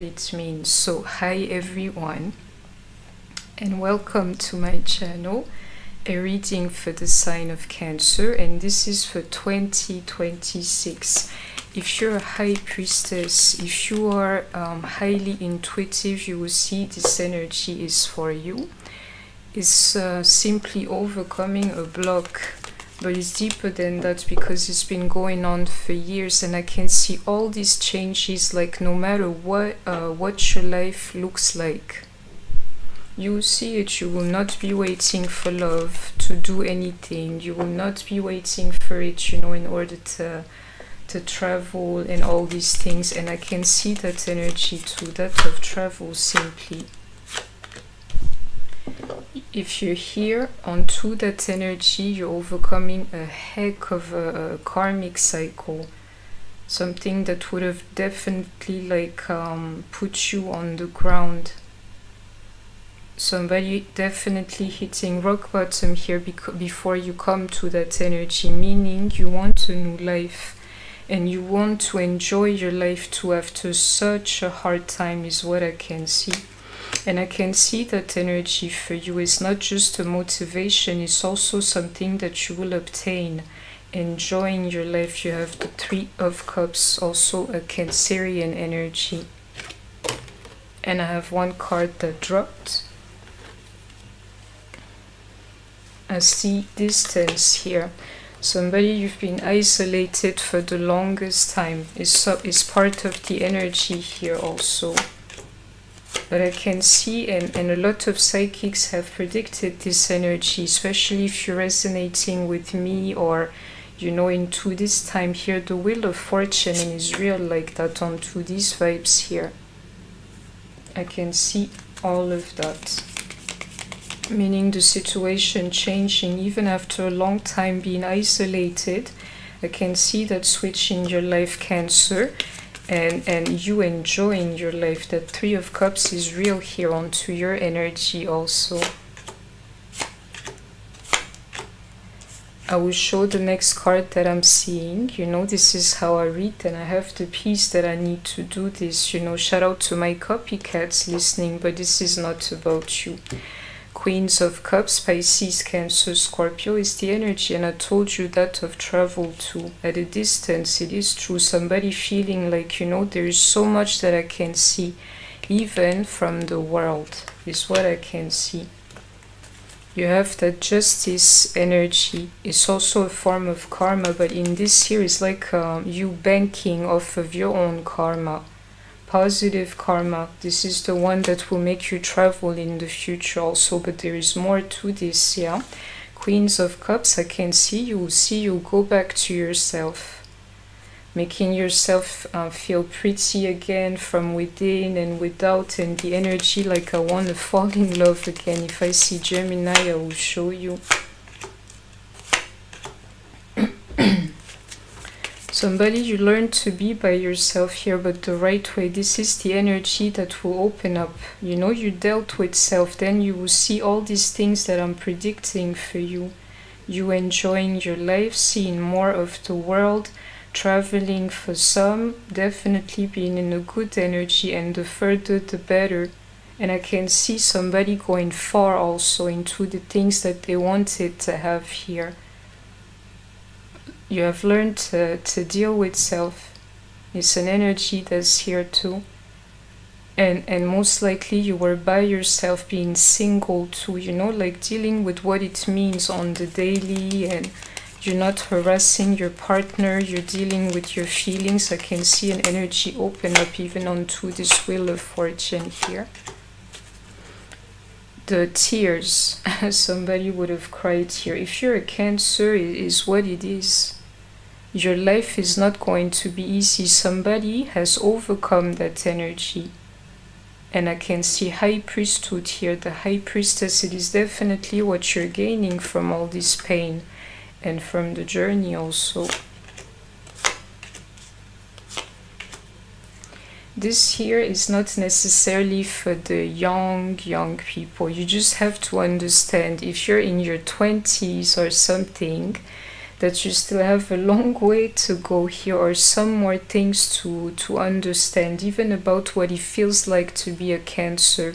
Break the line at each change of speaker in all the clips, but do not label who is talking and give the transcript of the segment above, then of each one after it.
it means. So hi everyone, and welcome to my channel, a reading for the sign of Cancer, and this is for 2026. If you're a high priestess, if you are highly intuitive, you will see this energy is for you. It's simply overcoming a block, but it's deeper than that because it's been going on for years, and I can see all these changes. Like no matter what your life looks like, you will see it. You will not be waiting for love to do anything. You will not be waiting for it, in order to travel and all these things. And I can see that energy too, that of travel simply. If you're here onto that energy, you're overcoming a heck of a karmic cycle, something that would have definitely put you on the ground. Somebody definitely hitting rock bottom here before you come to that energy, meaning you want a new life and you want to enjoy your life too after such a hard time, is what I can see. And I can see that energy for you is not just a motivation, it's also something that you will obtain. Enjoying your life. You have the Three of Cups, also a Cancerian energy. And I have one card that dropped. I see distance here. Somebody you've been isolated for the longest time is part of the energy here also. But I can see, and a lot of psychics have predicted this energy, especially if you're resonating with me or, into this time here, the Wheel of Fortune, and is real like that onto these vibes here. I can see all of that. Meaning the situation changing even after a long time being isolated. I can see that switch in your life, Cancer. And you enjoying your life. That Three of Cups is real here onto your energy also. I will show the next card that I'm seeing. This is how I read, and I have the piece that I need to do this. Shout out to my copycats listening, but this is not about you. Queens of Cups, Pisces, Cancer, Scorpio is the energy, and I told you that of travel too. At a distance, it is true. Somebody feeling like, there is so much that I can see, even from the world, is what I can see. You have that Justice energy. It's also a form of karma, but in this here, it's like you banking off of your own karma. Positive karma. This is the one that will make you travel in the future also, but there is more to this, yeah. Queens of Cups, I can see you go back to yourself, making yourself feel pretty again from within and without, and the energy like I want to fall in love again. If I see Gemini, I will show you. Somebody you learn to be by yourself here, but the right way. This is the energy that will open up. You dealt with self, then you will see all these things that I'm predicting for you. You enjoying your life, seeing more of the world, traveling for some, definitely being in a good energy, and the further the better. And I can see somebody going far also into the things that they wanted to have here. You have learned to deal with self. It's an energy that's here too. And most likely you were by yourself, being single too, like dealing with what it means on the daily, and you're not harassing your partner, you're dealing with your feelings. I can see an energy open up even onto this Wheel of Fortune here. The tears, somebody would have cried here. If you're a Cancer, it is what it is. Your life is not going to be easy. Somebody has overcome that energy. And I can see High Priesthood here. The High Priestess, it is definitely what you're gaining from all this pain and from the journey also. This here is not necessarily for the young people. You just have to understand, if you're in your 20s or something, that you still have a long way to go here, or some more things to understand, even about what it feels like to be a Cancer.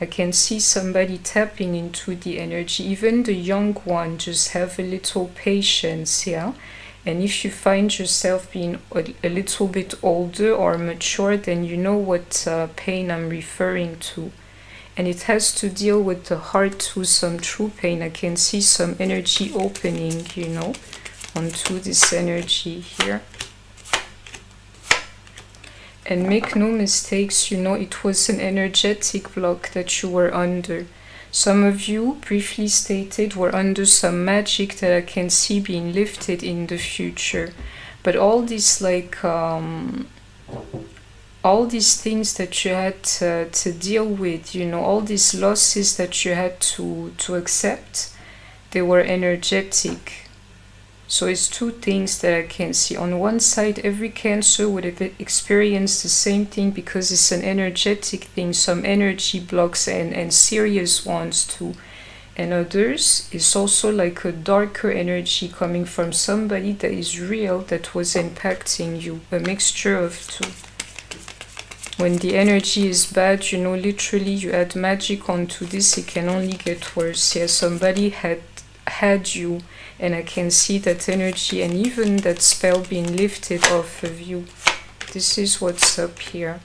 I can see somebody tapping into the energy. Even the young one, just have a little patience, yeah? And if you find yourself being a little bit older or mature, then you know what pain I'm referring to. And it has to deal with the heart too, some true pain. I can see some energy opening, you know, onto this energy here. And make no mistakes, you know, it was an energetic block that you were under. Some of you, briefly stated, were under some magic that I can see being lifted in the future. But all these, like, all these things that you had to deal with, you know, all these losses that you had to accept, they were energetic. So it's two things that I can see. On one side, every Cancer would have experienced the same thing because it's an energetic thing, some energy blocks and serious ones too. And others, it's also like a darker energy coming from somebody that is real, that was impacting you, a mixture of two. When the energy is bad, you know, literally you add magic onto this, it can only get worse. Yeah, somebody had you, and I can see that energy and even that spell being lifted off of you. This is what's up here.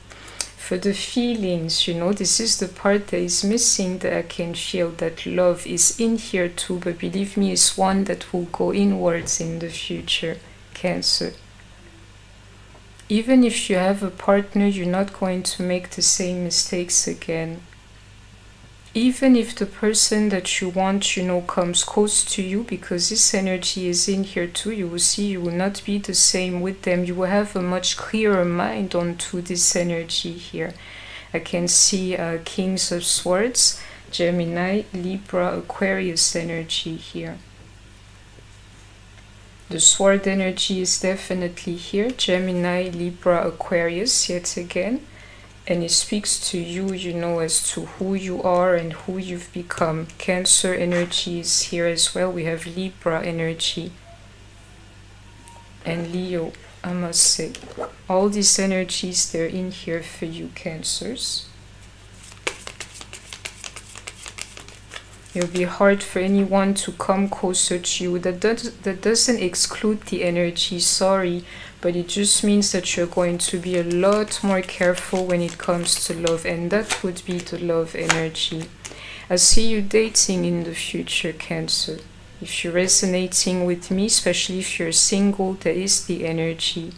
For the feelings, you know, this is the part that is missing, that I can feel that love is in here too, but believe me, it's one that will go inwards in the future, Cancer. Even if you have a partner, you're not going to make the same mistakes again. Even if the person that you want, you know, comes close to you, because this energy is in here too, you will see you will not be the same with them. You will have a much clearer mind onto this energy here. I can see Kings of Swords, Gemini, Libra, Aquarius energy here. The sword energy is definitely here, Gemini, Libra, Aquarius, yet again. And it speaks to you, you know, as to who you are and who you've become. Cancer energy is here as well. We have Libra energy and Leo, I must say. All these energies, they're in here for you, Cancers. It'll be hard for anyone to come closer to you. That doesn't exclude the energy, sorry, but it just means that you're going to be a lot more careful when it comes to love, and that would be the love energy. I see you dating in the future, Cancer. If you're resonating with me, especially if you're single, that is the energy.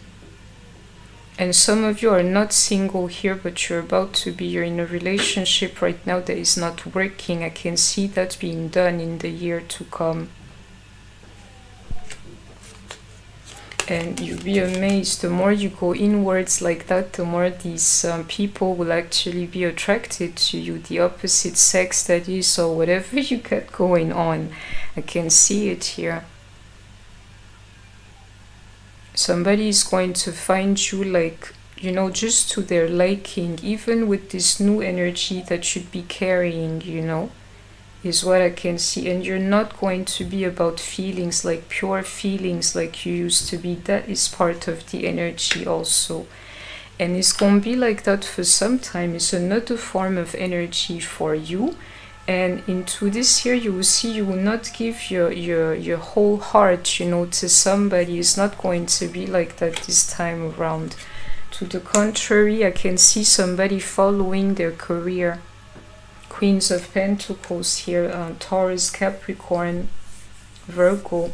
And some of you are not single here, but you're about to be. You're in a relationship right now that is not working. I can see that being done in the year to come. And you'll be amazed. The more you go inwards like that, the more these people will actually be attracted to you. The opposite sex, that is, or whatever you got going on. I can see it here. Somebody is going to find you, like, you know, just to their liking, even with this new energy that you'd be carrying, you know, is what I can see. And you're not going to be about feelings, like pure feelings like you used to be. That is part of the energy also. And it's going to be like that for some time. It's another form of energy for you. And into this year, you will see you will not give your whole heart, you know, to somebody. It's not going to be like that this time around. To the contrary, I can see somebody following their career. Queens of Pentacles here, Taurus, Capricorn, Virgo.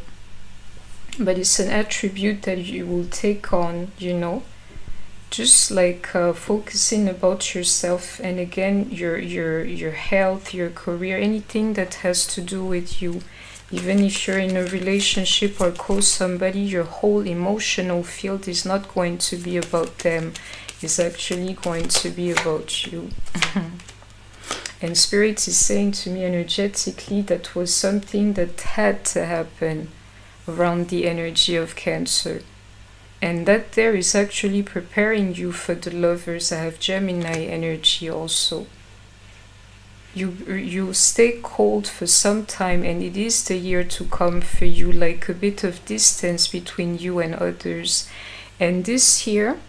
But it's an attribute that you will take on, you know. Just like focusing about yourself, and again your health, your career, anything that has to do with you. Even if you're in a relationship or close somebody, your whole emotional field is not going to be about them. It's actually going to be about you. And Spirit is saying to me energetically that was something that had to happen around the energy of Cancer. And that there is actually preparing you for the Lovers. I have Gemini energy also. you stay cold for some time, and it is the year to come for you, like a bit of distance between you and others. And this here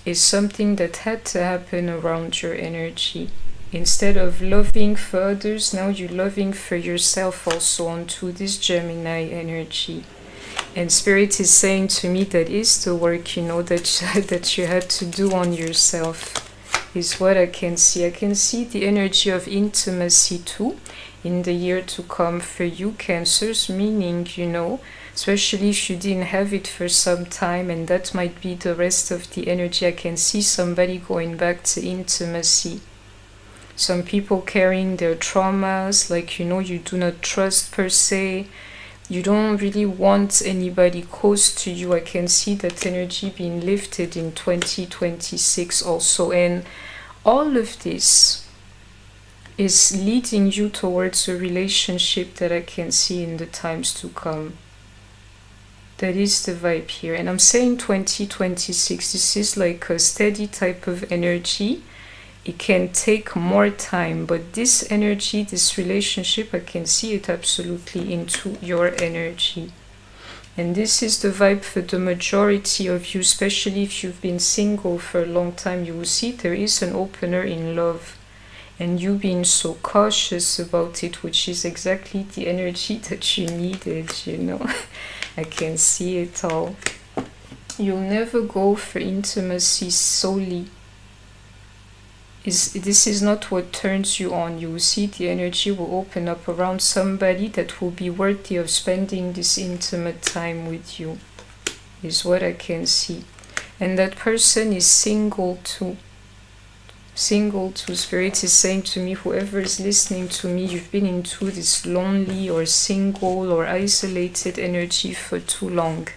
is something that had to happen around your energy. Instead of loving for others, now you're loving for yourself also onto this Gemini energy. And Spirit is saying to me that is the work, you know, that you had to do on yourself, is what I can see. I can see the energy of intimacy too in the year to come for you, Cancers, meaning, you know, especially if you didn't have it for some time, and that might be the rest of the energy. I can see somebody going back to intimacy. Some people carrying their traumas, like, you know, you do not trust per se. You don't really want anybody close to you. I can see that energy being lifted in 2026 also. And all of this is leading you towards a relationship that I can see in the times to come. That is the vibe here. And I'm saying 2026. This is like a steady type of energy. It can take more time, but this energy, this relationship, I can see it absolutely into your energy. And this is the vibe for the majority of you, especially if you've been single for a long time. You will see there is an opener in love, and you being so cautious about it, which is exactly the energy that you needed, you know. I can see it all. You'll never go for intimacy solely. This is not what turns you on. You will see the energy will open up around somebody that will be worthy of spending this intimate time with you, is what I can see. And that person is single too. Single too. Spirit is saying to me, whoever is listening to me, you've been into this lonely or single or isolated energy for too long,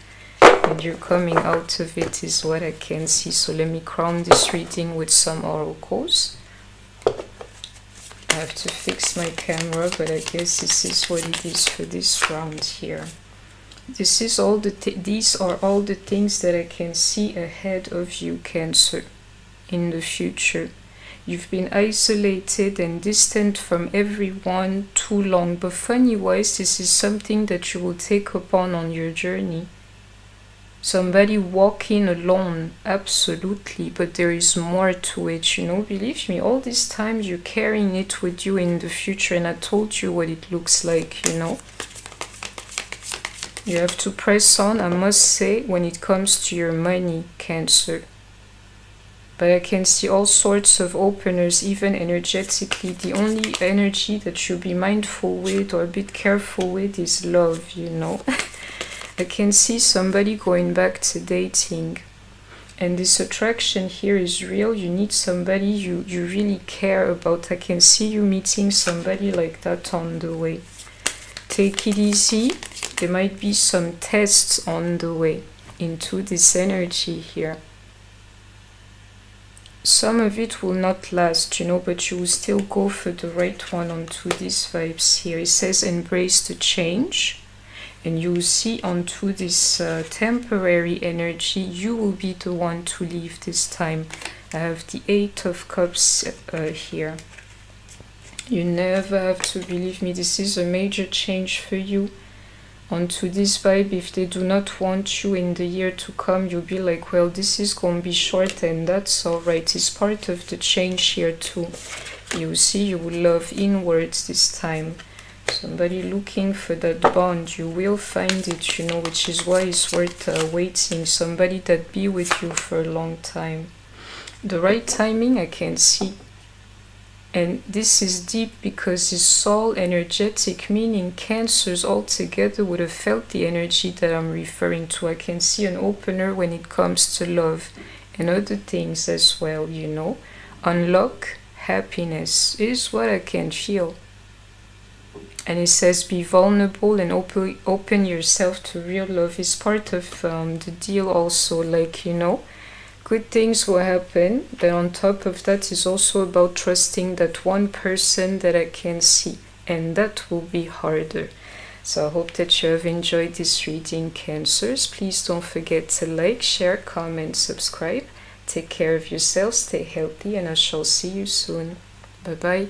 and you're coming out of it, is what I can see. So let me crown this reading with some oracles. I have to fix my camera, but I guess this is what it is for this round here. This is all these are all the things that I can see ahead of you, Cancer, in the future. You've been isolated and distant from everyone too long, but funny-wise, this is something that you will take upon on your journey. Somebody walking alone, absolutely, but there is more to it, you know. Believe me, all this time you're carrying it with you in the future, and I told you what it looks like, you know. You have to press on, I must say, when it comes to your money, Cancer. But I can see all sorts of openers, even energetically. The only energy that you'll be mindful with or a bit careful with is love, you know. I can see somebody going back to dating, and this attraction here is real. You need somebody you really care about. I can see you meeting somebody like that on the way. Take it easy. There might be some tests on the way into this energy here. Some of it will not last, you know, but you will still go for the right one onto these vibes here. It says embrace the change. And you will see onto this temporary energy, you will be the one to leave this time. I have the 8 of Cups here. You never have to, believe me, this is a major change for you. Onto this vibe, if they do not want you in the year to come, you'll be like, well, this is going to be short, and that's alright. It's part of the change here too. You will see you will love inwards this time. Somebody looking for that bond, you will find it, you know, which is why it's worth waiting. Somebody that be with you for a long time. The right timing I can see. And this is deep because it's all energetic, meaning Cancers altogether would have felt the energy that I'm referring to. I can see an opener when it comes to love and other things as well, you know. Unlock happiness is what I can feel. And it says be vulnerable and open yourself to real love is part of the deal also. Like, you know, good things will happen. But on top of that is also about trusting that one person that I can see. And that will be harder. So I hope that you have enjoyed this reading, Cancers. Please don't forget to like, share, comment, subscribe. Take care of yourself, stay healthy, and I shall see you soon. Bye-bye.